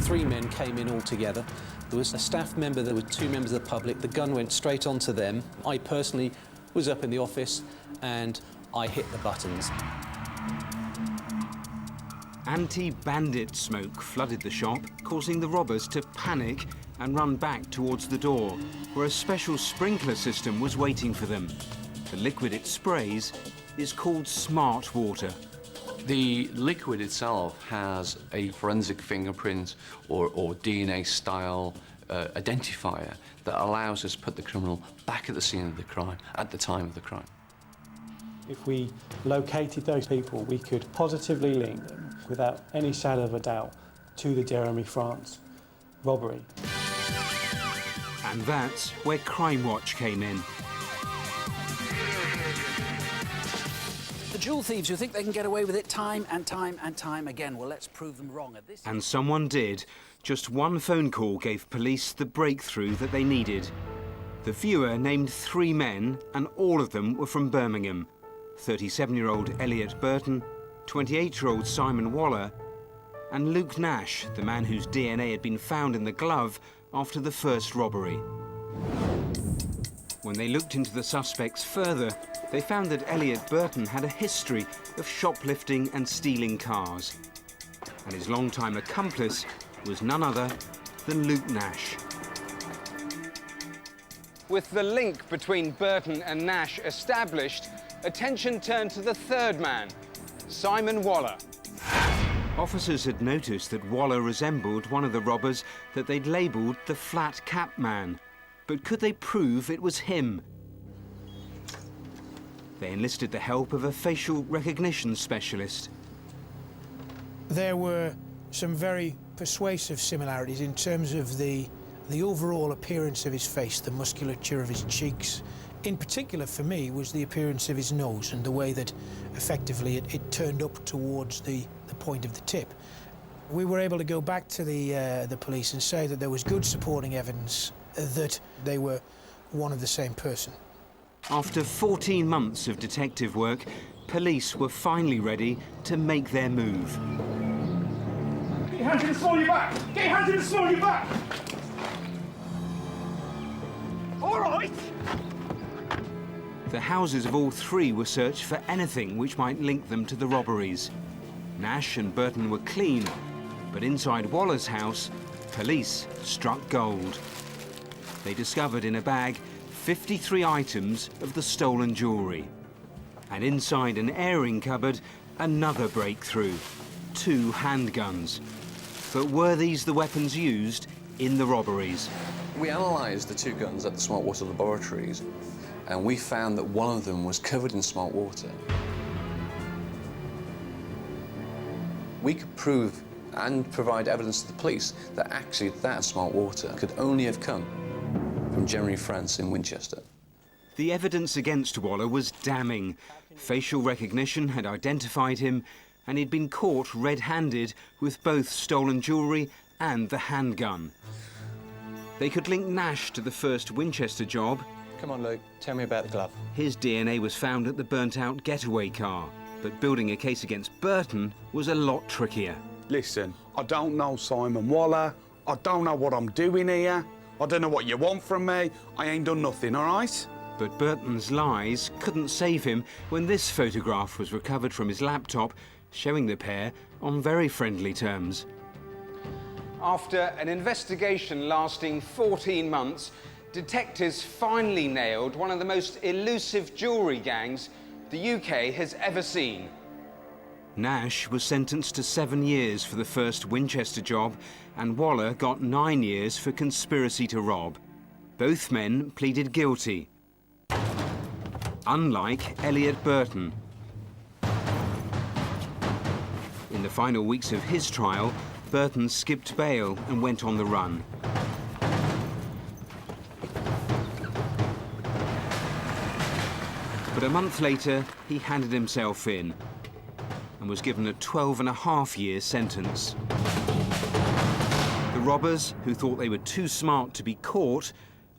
3 men came in all together. There was a staff member, there were 2 members of the public. The gun went straight onto them. I personally was up in the office and I hit the buttons. Anti-bandit smoke flooded the shop, causing the robbers to panic and run back towards the door, where a special sprinkler system was waiting for them. The liquid it sprays is called smart water. The liquid itself has a forensic fingerprint or DNA style identifier that allows us to put the criminal back at the scene of the crime, at the time of the crime. If we located those people, we could positively link them, without any shadow of a doubt, to the Jeremy France robbery. And that's where Crimewatch came in. The jewel thieves who think they can get away with it time and time and time again. Well, let's prove them wrong. And someone did. Just one phone call gave police the breakthrough that they needed. The viewer named 3 men, and all of them were from Birmingham. 37-year-old Elliot Burton, 28-year-old Simon Waller, and Luke Nash, the man whose DNA had been found in the glove after the first robbery. When they looked into the suspects further, they found that Elliot Burton had a history of shoplifting and stealing cars. And his longtime accomplice was none other than Luke Nash. With the link between Burton and Nash established, attention turned to the third man, Simon Waller. Officers had noticed that Waller resembled one of the robbers that they'd labelled the Flat Cap Man. But could they prove it was him? They enlisted the help of a facial recognition specialist. There were some very persuasive similarities in terms of the overall appearance of his face, the musculature of his cheeks. In particular, for me, was the appearance of his nose and the way that effectively it turned up towards the point of the tip. We were able to go back to the police and say that there was good supporting evidence that they were one of the same person. After 14 months of detective work, police were finally ready to make their move. Get your hands in the small of your back! Get your hands in the small of your back! All right! The houses of all three were searched for anything which might link them to the robberies. Nash and Burton were clean, but inside Waller's house, police struck gold. They discovered in a bag 53 items of the stolen jewellery. And inside an airing cupboard, another breakthrough, 2 handguns. But were these the weapons used in the robberies? We analysed the 2 guns at the Smart Water laboratories, and we found that one of them was covered in smart water. We could prove and provide evidence to the police that actually that smart water could only have come from Jeremy France in Winchester. The evidence against Waller was damning. Facial recognition had identified him, and he'd been caught red-handed with both stolen jewellery and the handgun. They could link Nash to the first Winchester job. Come on, Luke, tell me about the glove. His DNA was found at the burnt-out getaway car, but building a case against Burton was a lot trickier. Listen, I don't know Simon Waller. I don't know what I'm doing here. I don't know what you want from me. I ain't done nothing, all right? But Burton's lies couldn't save him when this photograph was recovered from his laptop, showing the pair on very friendly terms. After an investigation lasting 14 months, detectives finally nailed one of the most elusive jewellery gangs the UK has ever seen. Nash was sentenced to 7 years for the first Winchester job, and Waller got 9 years for conspiracy to rob. Both men pleaded guilty. Unlike Elliot Burton. In the final weeks of his trial, Burton skipped bail and went on the run. But a month later, he handed himself in and was given a 12.5-year sentence. The robbers, who thought they were too smart to be caught,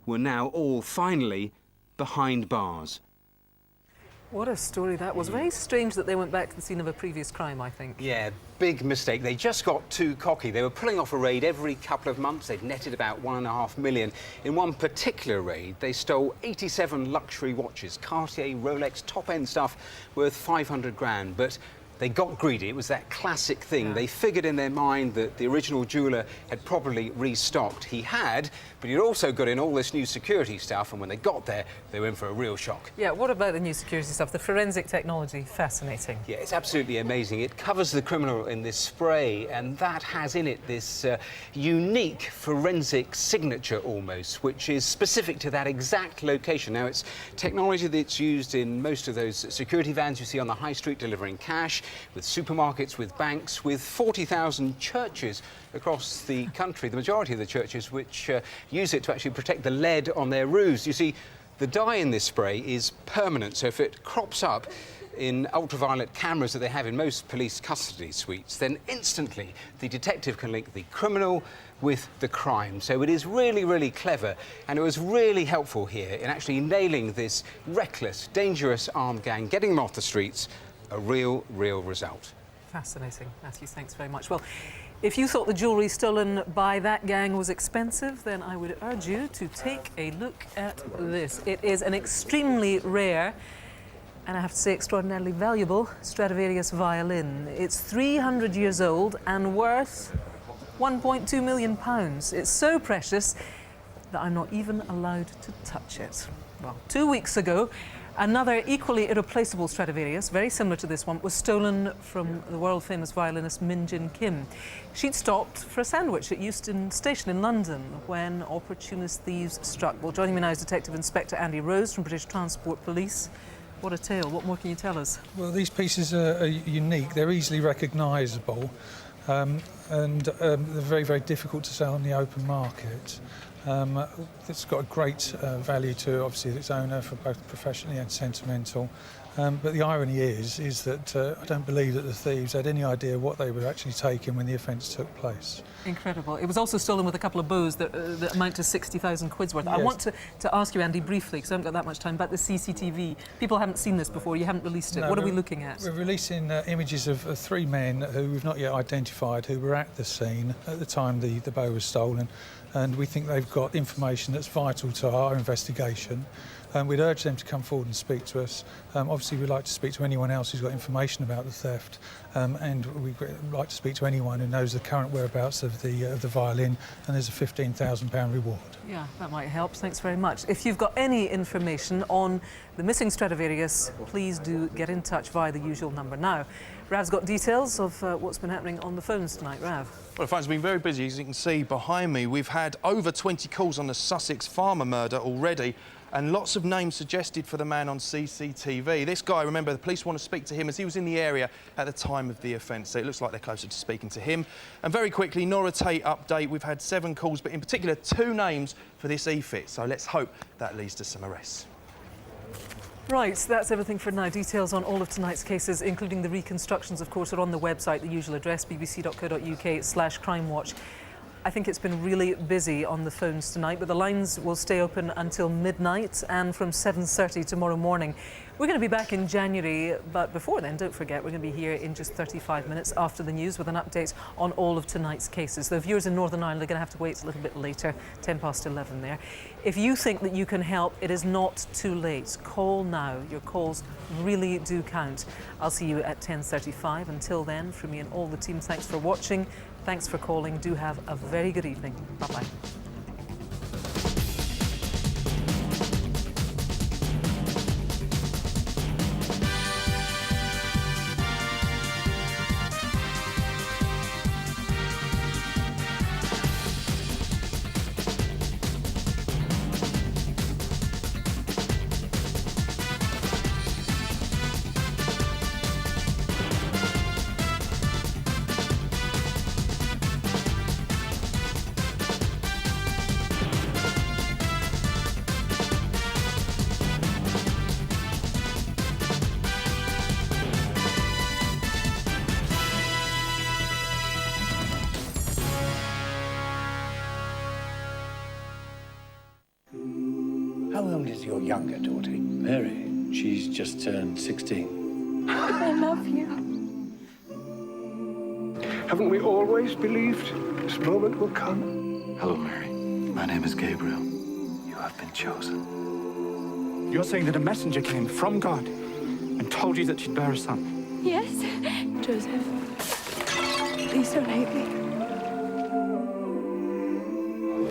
were now all finally behind bars. What a story that was. Very strange that they went back to the scene of a previous crime, I think. Yeah, big mistake. They just got too cocky. They were pulling off a raid every couple of months. They'd netted about $1.5 million. In one particular raid, they stole 87 luxury watches, Cartier, Rolex, top-end stuff worth 500 grand. But they got greedy. It was that classic thing. Yeah. They figured in their mind that the original jeweller had probably restocked. He had, but he'd also got in all this new security stuff, and when they got there, they were in for a real shock. Yeah, what about the new security stuff? The forensic technology, fascinating. Yeah, it's absolutely amazing. It covers the criminal in this spray, and that has in it this unique forensic signature almost, which is specific to that exact location. Now, it's technology that's used in most of those security vans you see on the high street delivering cash, with supermarkets, with banks, with 40,000 churches across the country, the majority of the churches which use it to actually protect the lead on their roofs. You see, the dye in this spray is permanent, so if it crops up in ultraviolet cameras that they have in most police custody suites, then instantly the detective can link the criminal with the crime. So it is really, really clever, and it was really helpful here in actually nailing this reckless, dangerous armed gang, getting them off the streets. A real result. Fascinating, Matthew. Thanks very much. Well, if you thought the jewellery stolen by that gang was expensive, then I would urge you to take a look at this. It is an extremely rare, and I have to say extraordinarily valuable, Stradivarius violin. It's 300 years old and worth £1.2 million. It's so precious that I'm not even allowed to touch it. Well, 2 weeks ago, another equally irreplaceable Stradivarius, very similar to this one, was stolen from the world-famous violinist Min Jin Kim. She'd stopped for a sandwich at Euston Station in London when opportunist thieves struck. Well, joining me now is Detective Inspector Andy Rose from British Transport Police. What a tale. What more can you tell us? Well, these pieces are unique. They're easily recognisable and they're very, very difficult to sell on the open market. It's got a great value to, obviously, its owner, for both professionally and sentimental. But the irony is that I don't believe that the thieves had any idea what they were actually taking when the offence took place. Incredible. It was also stolen with a couple of bows that amount to 60,000 quid's worth. Yes. I want to ask you, Andy, briefly, because I haven't got that much time, about the CCTV. People haven't seen this before. You haven't released it. No, what are we looking at? We're releasing images of three men who we've not yet identified, who were at the scene at the time the bow was stolen. And we think they've got information that's vital to our investigation. We'd urge them to come forward and speak to us. Obviously, we'd like to speak to anyone else who's got information about the theft, and we'd like to speak to anyone who knows the current whereabouts of the violin, and there's a £15,000 reward. Yeah, that might help. Thanks very much. If you've got any information on the missing Stradivarius, please do get in touch via the usual number. Now, Rav's got details of what's been happening on the phones tonight. Rav. Well, the phones have been very busy. As you can see behind me, we've had over 20 calls on the Sussex farmer murder already, and lots of names suggested for the man on CCTV. This guy, remember, the police want to speak to him as he was in the area at the time of the offence, so it looks like they're closer to speaking to him. And very quickly, Nora Tate update. We've had 7 calls, but in particular 2 names for this e-fit, so let's hope that leads to some arrests. Right, that's everything for now. Details on all of tonight's cases, including the reconstructions, of course, are on the website, the usual address, bbc.co.uk/crimewatch. I think it's been really busy on the phones tonight, but the lines will stay open until midnight, and from 7:30 tomorrow morning. We're going to be back in January, but before then, don't forget, we're going to be here in just 35 minutes after the news with an update on all of tonight's cases. The viewers in Northern Ireland are going to have to wait a little bit later, 11:10 there. If you think that you can help, it is not too late. Call now. Your calls really do count. I'll see you at 10:35. Until then, from me and all the team, thanks for watching. Thanks for calling. Do have a very good evening. Bye-bye. How old is your younger daughter? Mary. She's just turned 16. I love you. Haven't we always believed this moment will come? Hello, Mary. My name is Gabriel. You have been chosen. You're saying that a messenger came from God and told you that you'd bear a son? Yes, Joseph. Please don't hate me.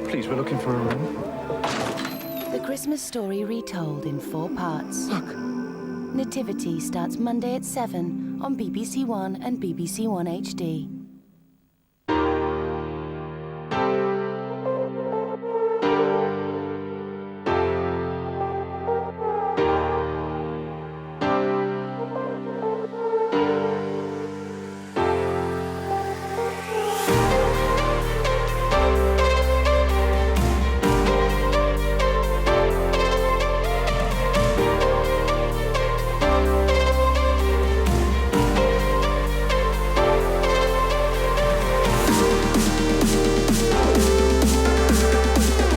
Please, we're looking for a room. The Christmas Story retold in 4 parts. Look. Nativity starts Monday at 7 on BBC One and BBC One HD.